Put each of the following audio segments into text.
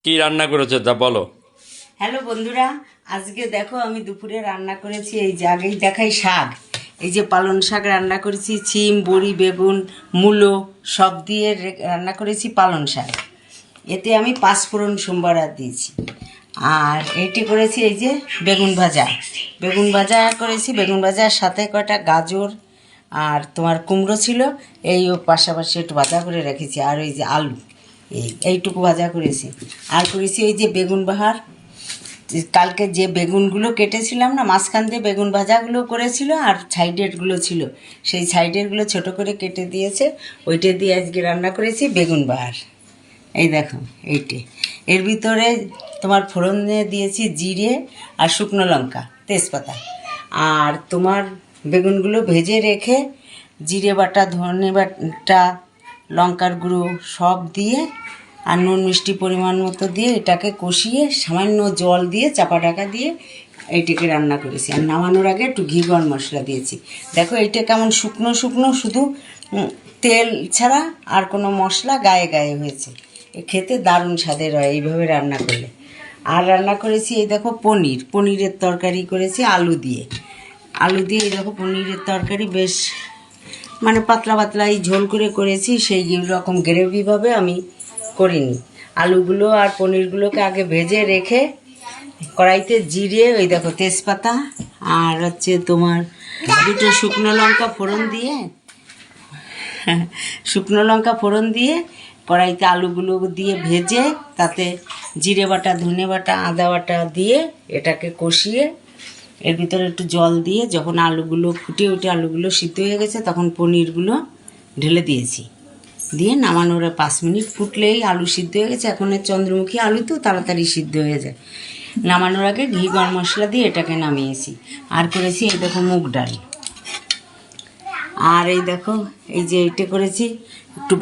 কি রান্না করেছো তা বলো। হ্যালো বন্ধুরা, আজকে দেখো আমি দুপুরে রান্না করেছি। এই যে আগেই দেখাই শাক, এই যে পালং শাক রান্না করেছি, সিম বড়ি বেগুন মূলো সব দিয়ে রান্না করেছি পালং শাক। এতে আমি পাঁচফোড়ন সোমবার দিয়েছি। আর এটি করেছি এই যে বেগুন ভাজা করেছি। বেগুন ভাজার সাথে কয়টা গাজর আর তোমার কুমড়ো ছিল, এই পাশাপাশি একটু ভাজা করে রেখেছি। আর ওই যে আলু এইটুকু ভাজা করেছি। আর করেছি এই যে বেগুন বাহার, কালকে যে বেগুনগুলো কেটেছিলাম না, মাঝখান দিয়ে বেগুন ভাজাগুলো করেছিল আর সাইডেরগুলো ছিল, সেই সাইডেরগুলো ছোট করে কেটে দিয়েছে, ওইটা দিয়ে আজকে রান্না করেছি বেগুন বাহার। এই দেখো এইটে, এর ভিতরে তোমার ফোড়ন দিয়েছি জিরে আর শুকনো লঙ্কা তেজপাতা। আর তোমার বেগুনগুলো ভেজে রেখে জিরে বাটা ধনে বাটা লঙ্কার গুঁড়ো সব দিয়ে আর নুন মিষ্টি পরিমাণ মতো দিয়ে এটাকে কষিয়ে সামান্য জল দিয়ে চাপা ঢাকা দিয়ে এইটাকে রান্না করেছি। আর নামানোর আগে একটু ঘি গরম মশলা দিয়েছি। দেখো এইটা কেমন শুকনো শুকনো, শুধু তেল ছাড়া আর কোনো মশলা গায়ে গায়ে হয়েছে। খেতে দারুণ স্বাদের হয় এইভাবে রান্না করলে। আর রান্না করেছি এই দেখো পনিরের তরকারি করেছি আলু দিয়ে এই দেখো পনিরের তরকারি বেশ মানে পাতলা পাতলা এই ঝোল করে করেছি, সেই রকম গ্রেভিভাবে আমি করিনি। আলুগুলো আর পনিরগুলোকে আগে ভেজে রেখে কড়াইতে জিরে ওই দেখো তেজপাতা আর হচ্ছে তোমার দুটো শুকনো লঙ্কা ফোড়ন দিয়ে কড়াইতে আলুগুলো দিয়ে ভেজে তাতে জিরে বাটা ধনে বাটা আদা বাটা দিয়ে এটাকে কষিয়ে এর ভিতরে একটু জল দিয়ে যখন আলুগুলো ফুটে উঠে আলুগুলো সিদ্ধ হয়ে গেছে তখন পনিরগুলো ঢেলে দিয়েছি। দিয়ে নামানোর 5 মিনিট ফুটলেই আলু সিদ্ধ হয়ে গেছে। এখন চন্দ্রমুখী আলু তো তাড়াতাড়ি সিদ্ধ হয়ে যায়। নামানোর আগে ঘি গরম মশলা দিয়ে এটাকে নামিয়েছি। আর করেছি এই দেখো মুগ ডাল। আর এই দেখো এই যে এইটা করেছি একটু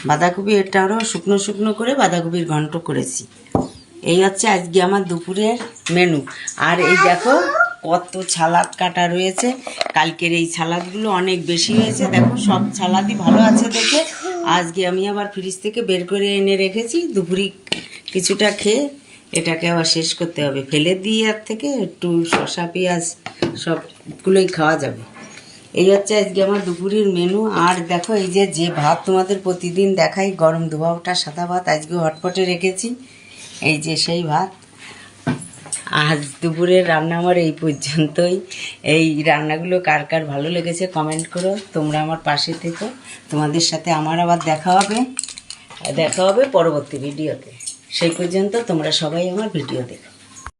বাঁধাকপি এটারও শুকনো শুকনো করে বাঁধাকপির ঘন্ট করেছি। এই হচ্ছে আজকে আমার দুপুরের মেনু। আর এই দেখো কত সালাদ কাটা রয়েছে, কালকের এই সালাদগুলো অনেক বেশি হয়েছে। দেখো সব সালাদই ভালো আছে দেখে আজকে আমি আবার ফ্রিজ থেকে বের করে এনে রেখেছি। দুপুরে কিছুটা খেয়ে এটাকে আবার শেষ করতে হবে, ফেলে দিয়ে আর থেকে একটু শসা পেঁয়াজ সবগুলোই খাওয়া যাবে। এই হচ্ছে আজকে আমার দুপুরের মেনু। আর দেখো এই যে ভাত তোমাদের প্রতিদিন দেখাই, গরম ধোয়াটা সাদা ভাত আজকে হটপটে রেখেছি, এই যে সেই ভাত। আজ দুপুরের রান্না আমার এই পর্যন্তই। এই রান্নাগুলো কার কার ভালো লেগেছে কমেন্ট করো, তোমরা আমার পাশে থেকো। তোমাদের সাথে আমার আবার দেখা হবে পরবর্তী ভিডিওতে। সেই পর্যন্ত তোমরা সবাই আমার ভিডিও দেখো।